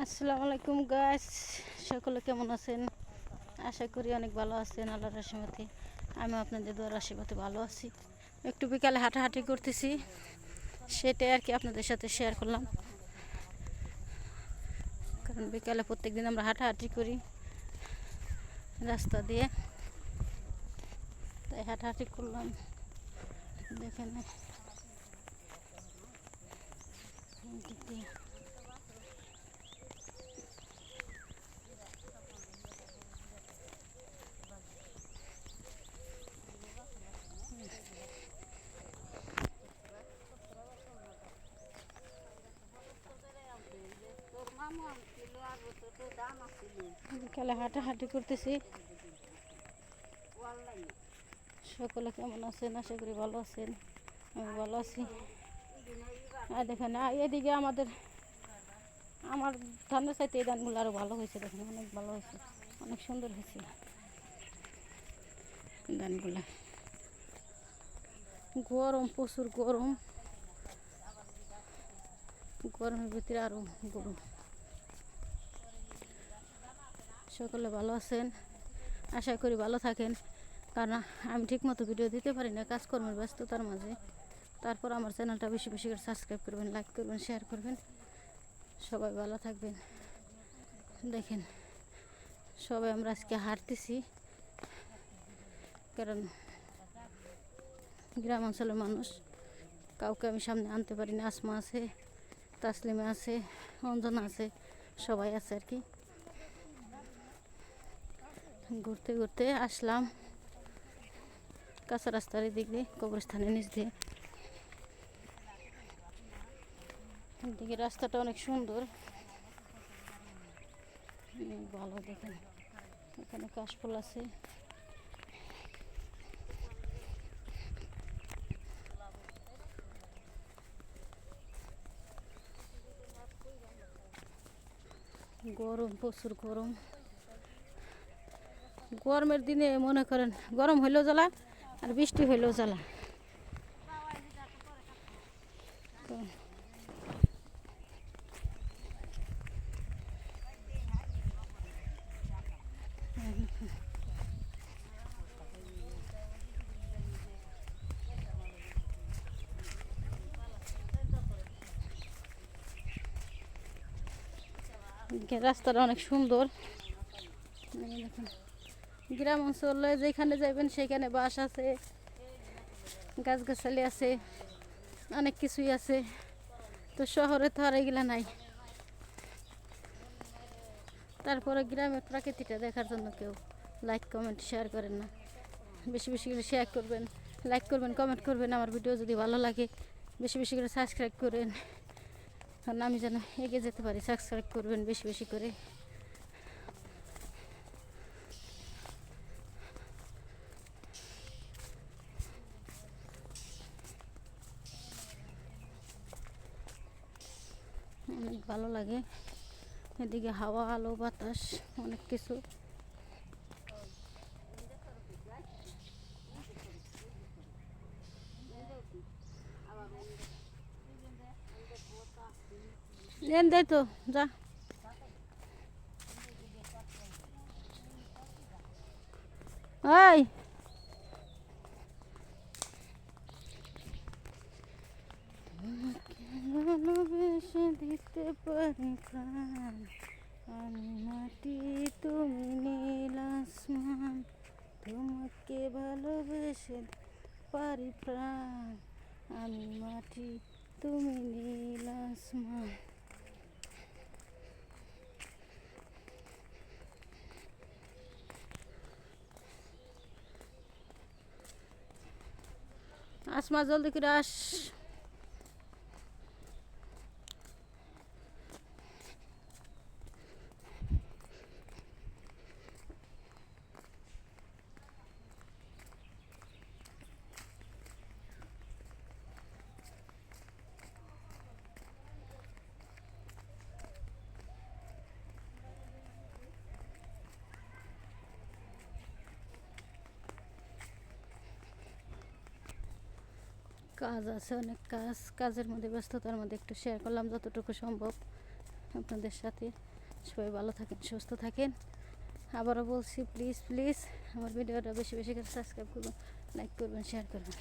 আসসালামু আলাইকুম গাইস, সকলে কেমন আছেন? আশা করি অনেক ভালো আছেন। আল্লাহর রহমতে আমি আপনাদের দোয়ার আশীর্বাদে ভালো আছি। একটু বিকালে হাঁটাহাঁটি করতেছি, সেটাই আর কি আপনাদের সাথে শেয়ার করলাম। কারণ বিকালে প্রত্যেক দিন আমরা হাঁটাহাঁটি করি রাস্তা দিয়ে, তাই হাঁটাহাঁটি করলাম। দেখেন বিকালে হাঁটাহাঁটি করতেছি। সকলে কেমন আছেন? আশা করি ভালো আছেন। আমি ভালো আছি। আর দেখেন এদিকে আমার ধানের চাইতে এই ধানগুলো আরও ভালো হয়েছে। দেখেন অনেক ভালো হয়েছে, অনেক সুন্দর হয়েছে ধানগুলো। গরম, প্রচুর গরম, গরমের ভিতরে আরও গরম। সকলে ভালো আছেন, আশা করি ভালো থাকেন। কারণ আমি ঠিকমতো ভিডিও দিতে পারি না কাজকর্মের ব্যস্ততার মাঝে। তারপর আমার চ্যানেলটা বেশি বেশি করে সাবস্ক্রাইব করবেন, লাইক করবেন, শেয়ার করবেন। সবাই ভালো থাকবেন। দেখেন সবাই আমরা আজকে হাঁটতেছি, কারণ গ্রাম অঞ্চলের মানুষ, কাউকে আমি সামনে আনতে পারি না। আসমা আছে, তাসলিমা আছে, অঞ্জনা আছে, সবাই আছে আর কি। ঘুরতে ঘুরতে আসলাম কাঁচা রাস্তার দিক দিয়ে, কবরস্থানের নিচ দিয়ে। এদিকে রাস্তাটা অনেক সুন্দর, ভালো। দেখেন এখানে কাশফুল আছে। গরম, প্রচুর গরম। গরমের দিনে মনে করেন গরম হইলেও জ্বালা আর বৃষ্টি হইলেও জ্বালা। রাস্তাটা অনেক সুন্দর। গ্রাম অঞ্চলে যেখানে যাবেন সেখানে বাস আছে, গাছগাছালি আছে, অনেক কিছুই আছে। তো শহরে তো আর এগুলা নাই। তারপরে গ্রামের প্রাকৃতিকটা দেখার জন্য কেউ লাইক কমেন্ট শেয়ার করেন না। বেশি বেশি করে শেয়ার করবেন, লাইক করবেন, কমেন্ট করবেন। আমার ভিডিও যদি ভালো লাগে বেশি বেশি করে সাবস্ক্রাইব করেন, কারণ আমি যেন এগিয়ে যেতে পারি। সাবস্ক্রাইব করবেন বেশি বেশি করে। অনেক ভালো লাগে এদিকে, হাওয়া, আলো, বাতাস, অনেক কিছু। দেয় তো যা। ওই ভালোবেসে দিতে পারি প্রাণ, আমি মাটি তুমি নীল আসমান। তোমাকে ভালোবেসে পারি প্রাণ, আমি মাটি তুমি নীল আসমান। আসমা জলদি করে আস। কাজ আছে, অনেক কাজ। কাজের মধ্যে, ব্যস্ততার মধ্যে একটু শেয়ার করলাম যতটুকু সম্ভব আপনাদের সাথে। সবাই ভালো থাকেন, সুস্থ থাকেন। আবারও বলছি, প্লিজ প্লিজ আমার ভিডিওটা বেশি বেশি করে সাবস্ক্রাইব করবেন, লাইক করবেন, শেয়ার করবেন।